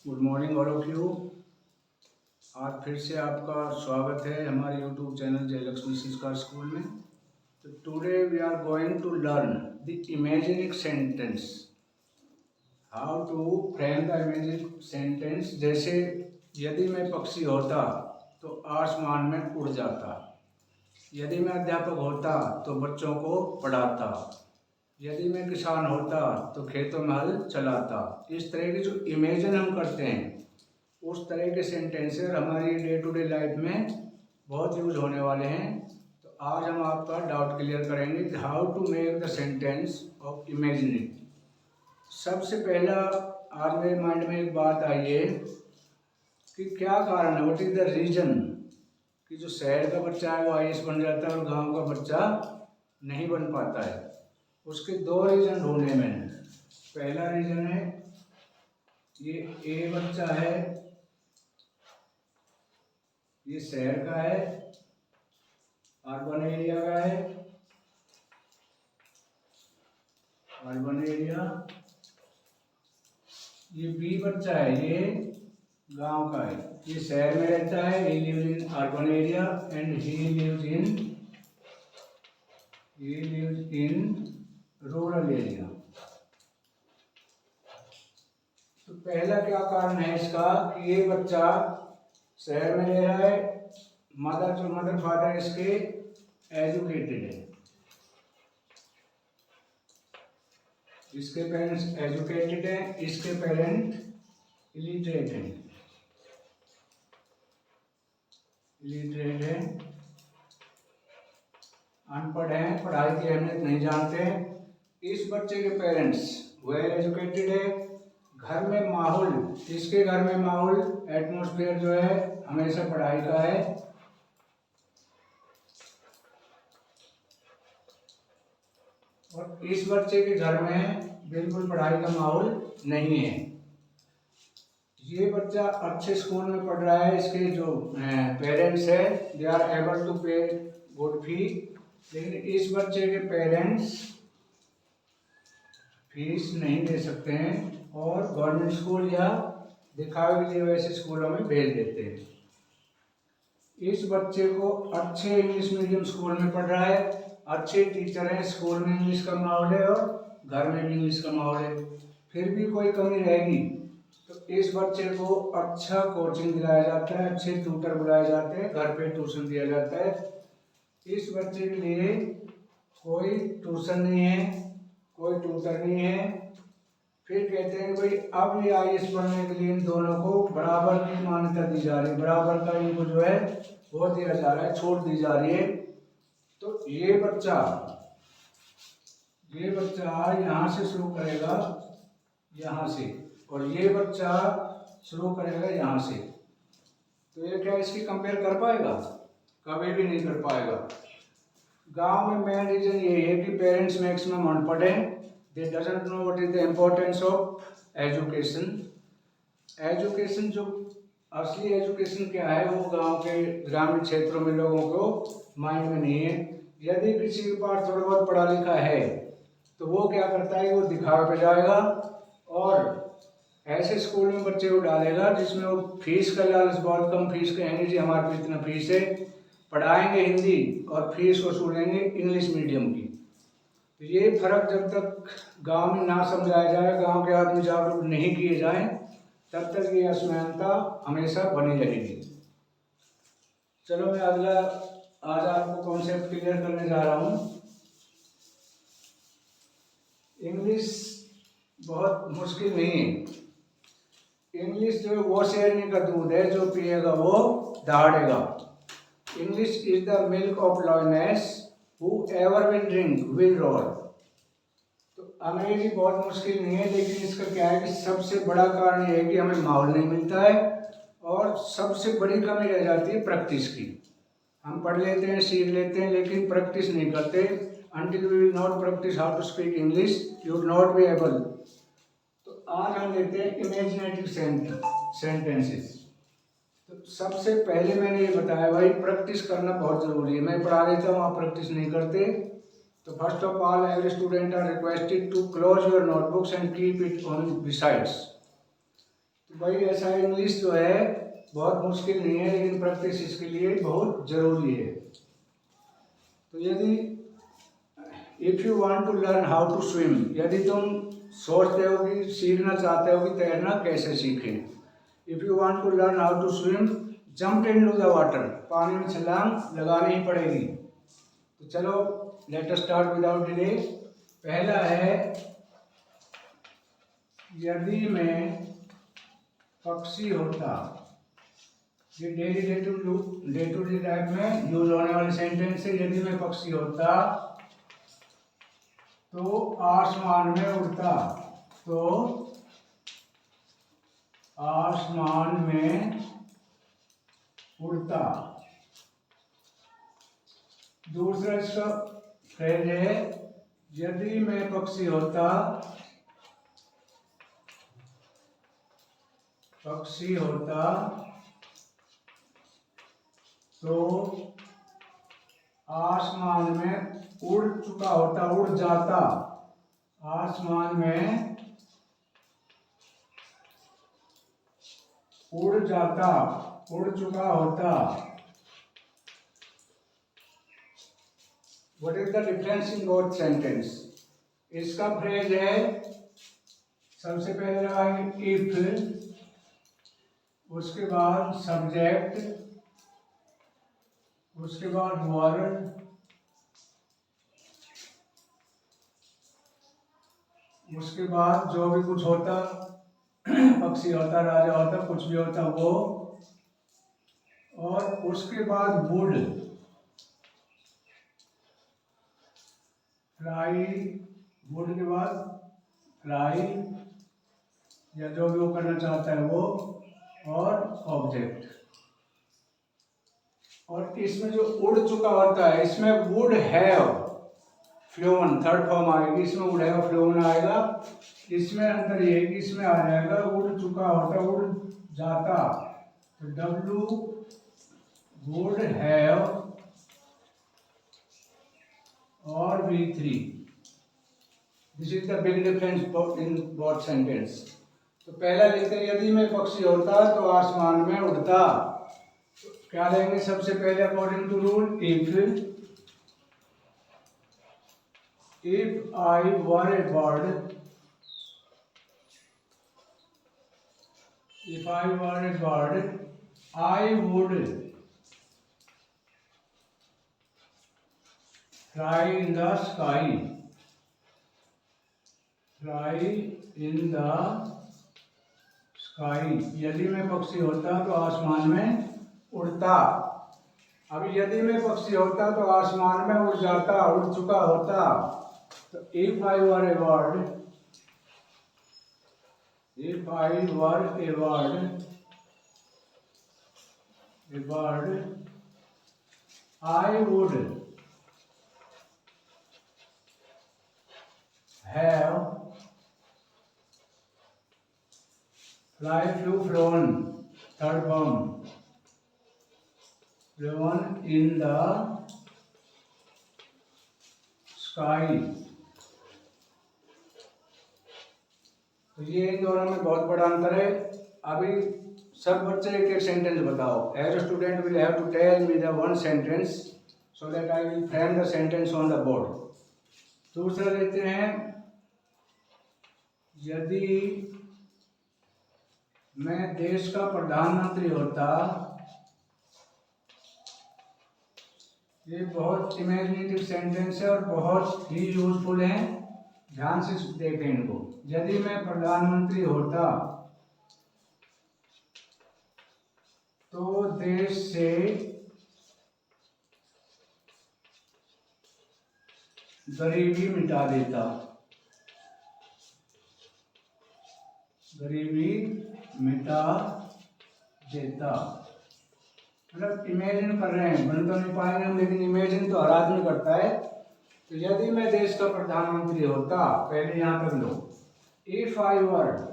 Good morning all of you. आज फिर से आपका स्वागत है हमारे यूट्यूब चैनल जयलक्ष्मी संस्कार स्कूल में। तो today we are going to learn the imagining sentence, how to frame the imagining sentence. जैसे यदि मैं पक्षी होता तो आसमान में उड़ जाता, यदि मैं अध्यापक होता तो बच्चों को पढ़ाता, यदि मैं किसान होता तो खेतों में हल चलाता। इस तरह की जो इमेजिन हम करते हैं उस तरह के सेंटेंसेस हमारी डे टू डे लाइफ में बहुत यूज होने वाले हैं। तो आज हम आपका डाउट क्लियर करेंगे कि how to make the sentence of imagining. सबसे पहला आज मेरे माइंड में एक बात आई है कि क्या कारण है, व्हाट इज द रीजन कि जो शहर का बच्चा है वो आईएएस बन जाता है और गांव का बच्चा नहीं बन पाता है। उसके दो रीजन ढूंढे मैंने। पहला रीजन है ये ए बच्चा है, ये शहर का है, अर्बन एरिया का है, अर्बन एरिया। ये बी बच्चा है, ये गांव का है, ये शहर में रहता है, he lives in urban area and he lives in rural area। तो पहला क्या कारण है इसका कि ये बच्चा शहर में रह रहा है, मदर फादर इसके एजुकेटेड है, इसके पेरेंट्स एजुकेटेड हैं, इसके पेरेंट इलिटरेट हैं, इलिटरेट हैं, अनपढ़ हैं, पढ़ाई की अहमियत नहीं जानते। इस बच्चे के पेरेंट्स वेल एजुकेटेड है। घर में माहौल, इसके घर में माहौल एटमॉस्फेयर जो है हमेशा पढ़ाई का है। और इस बच्चे के घर में बिल्कुल पढ़ाई का माहौल नहीं है। ये बच्चा अच्छे स्कूल में पढ़ रहा है, इसके जो पेरेंट्स है दे आर एबल टू पे गुड फी, लेकिन इस बच्चे के पेरेंट्स फीस नहीं दे सकते हैं और गवर्नमेंट स्कूल या दिखावे के लिए वैसे स्कूलों में भेज देते हैं। इस बच्चे को अच्छे इंग्लिश मीडियम स्कूल में पढ़ रहा है, अच्छे टीचर हैं, स्कूल में इंग्लिश का माहौल है और घर में भी इंग्लिश का माहौल है, फिर भी कोई कमी रहेगी तो इस बच्चे को अच्छा कोचिंग दिलाया जाता है, अच्छे ट्यूटर बुलाए जाते हैं, घर पे ट्यूशन दिया जाता है। इस बच्चे के लिए कोई ट्यूशन नहीं है, कोई ट्यूटर नहीं है। फिर कहते हैं कि भाई अब ये आईएएस बनने के लिए इन दोनों को बराबर की मान्यता दी जा रही है, बराबर का इनको जो है वो दिया जा रहा है, छूट दी जा रही है। तो ये बच्चा यहाँ से शुरू करेगा, यहाँ से, और ये बच्चा शुरू करेगा यहाँ से। तो ये क्या इसकी कंपेयर कर पाएगा? कभी भी नहीं कर पाएगा। गांव में मेन रीजन ये है कि पेरेंट्स मैक्सिमम अनपढ़ हैं, दे doesn't know what is the importance of education. Education जो असली एजुकेशन क्या है वो गांव के ग्रामीण क्षेत्रों में लोगों को माइंड में नहीं है। यदि किसी के पास थोड़ा बहुत पढ़ा लिखा है तो वो क्या करता है, वो दिखावे पे जाएगा और ऐसे स्कूल में बच्चे को डालेगा जिसमें वो फीस का लालच, बहुत कम फीस कहेंगे जी हमारे पे इतना फीस है, पढ़ाएंगे हिंदी और फीस वसूलेंगे इंग्लिश मीडियम की। तो ये फर्क जब तक गांव में ना समझाया जाए, गांव के आदमी जागरूक नहीं किए जाएं, तब तक ये असमानता हमेशा बनी रहेगी। चलो मैं अगला आज आपको कॉन्सेप्ट क्लियर करने जा रहा हूँ। इंग्लिश बहुत मुश्किल नहीं है। इंग्लिश जो है वो शेरनी का दूध है, जो पिएगा वो दहाड़ेगा। English is the milk of lioness, whoever will drink will roar। तो अंग्रेजी बहुत मुश्किल नहीं है, लेकिन इसका क्या है कि सबसे बड़ा कारण ये है कि हमें माहौल नहीं मिलता है और सबसे बड़ी कमी रह जाती है प्रैक्टिस की। हम पढ़ लेते हैं, सीख लेते हैं, लेकिन प्रैक्टिस नहीं करते। until we will not practice how to speak English, you will not be able। तो आज हम लेते हैं इमेजिनेटिव सेंटेंसेस। तो सबसे पहले मैंने ये बताया भाई प्रैक्टिस करना बहुत जरूरी है। मैं पढ़ा देता हूँ, आप प्रैक्टिस नहीं करते। तो first of all every student are requested to close your notebooks and keep it on besides. तो भाई ऐसा इंग्लिश जो है बहुत मुश्किल नहीं है, लेकिन प्रैक्टिस इसके लिए बहुत ज़रूरी है। तो यदि if you want to learn how to swim, यदि तुम सोचते हो कि सीखना चाहते हो कि तैरना कैसे सीखें, if you want to learn how to swim jump into the water, पानी में छलांग लगानी ही पड़ेगी। तो चलो let us start without delay. पहला है, यदि मैं पक्षी होता। ये डे टू डे लाइफ में यूज होने वाले सेंटेंस है। यदि मैं पक्षी होता तो आसमान में उड़ता, तो आसमान में उड़ता। दूसरा इसका फ्रेज है, यदि मैं पक्षी होता तो आसमान में उड़ चुका होता, उड़ जाता, आसमान में उड़ जाता, उड़ चुका होता। What is the difference in both sentence? इसका फ्रेज है, सबसे पहले लगाएंगे इफ, उसके बाद सब्जेक्ट, उसके बाद वर्ड, उसके बाद जो भी कुछ होता, पक्षी होता, राजा होता, कुछ भी होता वो, और उसके बाद वुड, फ्लाई, वुड के बाद फ्लाई या जो भी वो करना चाहता है वो, और ऑब्जेक्ट। और इसमें जो उड़ चुका होता है, इसमें would have phloem, third form आएगी, इसमें वुड हैव फ्लोन आएगा। इसमें अंतर ये है कि इसमें आ जाएगा उड़ चुका होता, उड़ जाता, तो डब्लू वुड हैव और V3। This is the big difference in both sentence. तो पहला लिखते हैं, यदि मैं पक्षी होता तो आसमान में उड़ता। तो क्या लेंगे सबसे पहले according to rule, if I were a bird, if I were a bird, I would fly in the sky, fly in the sky। यदि मैं पक्षी होता तो आसमान में उड़ता। अब यदि मैं पक्षी होता तो आसमान में उड़ जाता, उड़ चुका होता। तो if I were a bird, if I were a bird, I would have fly, flew, flown, third form, flown in the sky। तो ये इन दोनों में बहुत बड़ा अंतर है। अभी सब बच्चे एक एक सेंटेंस बताओ। As a student will have to tell me the one sentence so that I will frame the sentence on the board. दूसरा लेते हैं, यदि मैं देश का प्रधानमंत्री होता। ये बहुत इमेजिनेटिव सेंटेंस है और बहुत ही यूजफुल है, ध्यान से देखें इनको। यदि मैं प्रधानमंत्री होता तो देश से गरीबी मिटा देता, गरीबी मिटा देता। मतलब इमेजिन कर रहे हैं, बन तो नहीं पाएंगे हम, लेकिन इमेजिन तो हर आदमी करता है। तो यदि मैं देश का प्रधानमंत्री होता, पहले यहां तक लो, if I were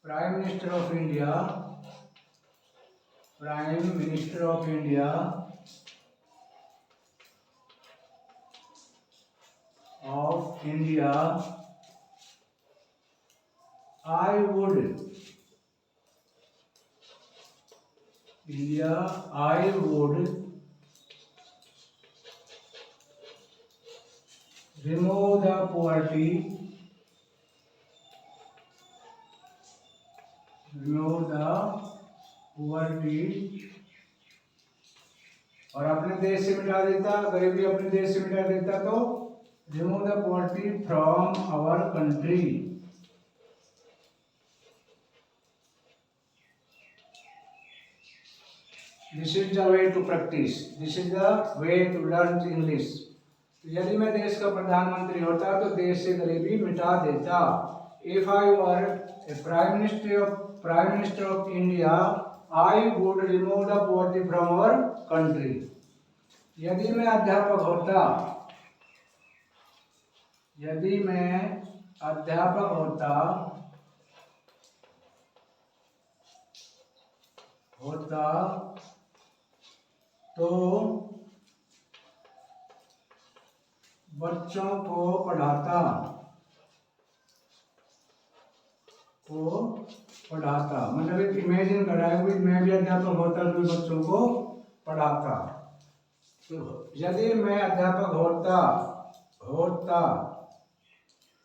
prime minister of India, prime minister of India, of India, I would remove the poverty और अपने देश से मिटा देता, गरीबी अपने देश से मिटा देता, तो remove the poverty from our country. This is the way to practice, this is the way to learn English. यदि मैं देश का प्रधानमंत्री होता तो देश से गरीबी मिटा देता। If I were a prime minister of India, I would remove the poverty from our country. यदि मैं अध्यापक होता तो बच्चों को पढ़ाता, मतलब एक इमेजिन कराया हुई, मैं भी अध्यापक होता तो बच्चों को पढ़ाता। तो यदि मैं अध्यापक होता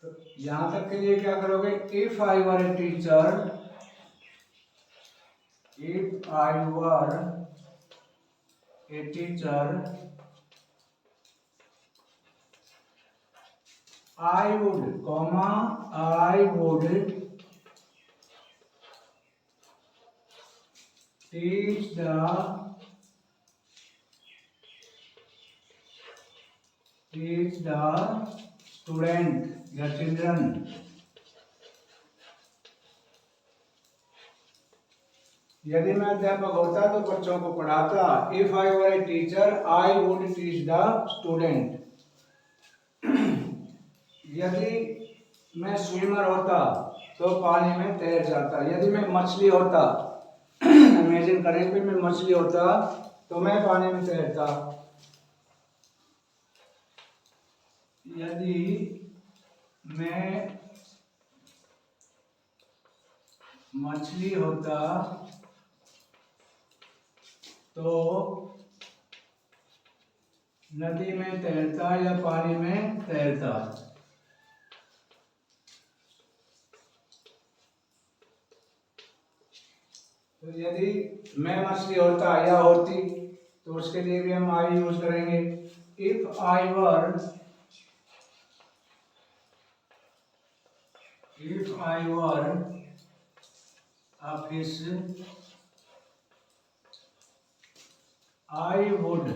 तो यहाँ तक के लिए क्या करोगे? If I were a teacher, I would, teach the student या children। यदि मैं अध्यापक होता तो बच्चों को पढ़ाता। If I were a teacher, I would teach the student. यदि मैं स्विमर होता तो पानी में तैर जाता। यदि मैं मछली होता, इमेजिन करें कि मैं मछली होता तो मैं पानी में तैरता। यदि मैं मछली होता तो नदी में तैरता या पानी में तैरता। तो यदि मैं मछली होता या होती तो उसके लिए भी हम आई यूज करेंगे। If I were a fish, I would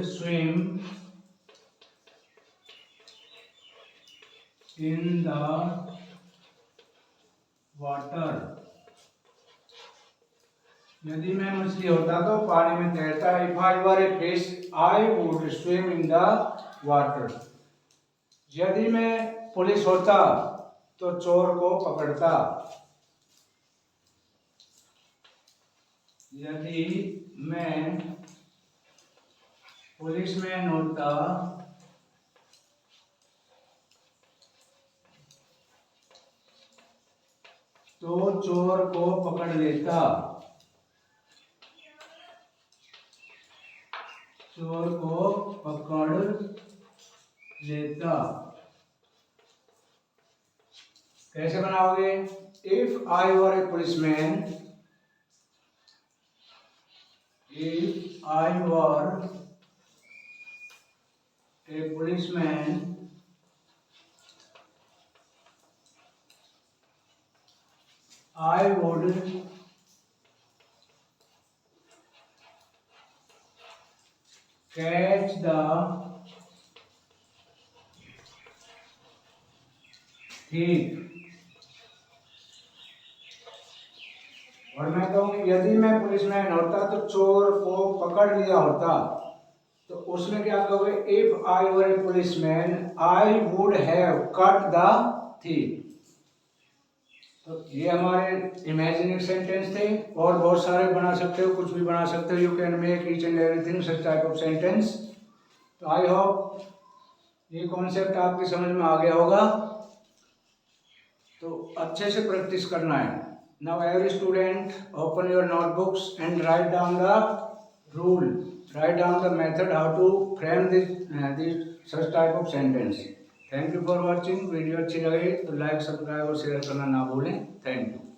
swim in the water। यदि मैं मछली होता तो पानी में तैरता। If I were a fish, I would swim in the water. यदि मैं पुलिस होता तो चोर को पकड़ता। यदि मैं पुलिसमैन होता तो चोर को पकड़ लेता। कैसे बनाओगे? If I were A policeman, I would catch the thief। और मैं कहूँ यदि मैं पुलिसमैन होता तो चोर को पकड़ लिया होता, तो उसमें क्या कहोगे? If I were A policeman, I would have cut the thief। तो तो ये हमारे इमेजिनरी सेंटेंस थे, और बहुत सारे बना सकते हो, कुछ भी बना सकते हो। You can make each and everything such type of sentence. तो आई होप ये कॉन्सेप्ट आपकी समझ में आ गया होगा। तो अच्छे से प्रैक्टिस करना है। Now every student open your notebooks and write down the rule, write down the method how to frame this such type of sentence. Thank you for watching. Video अच्छी लगे तो लाइक, सब्सक्राइब और share करना ना भूलें। Thank you.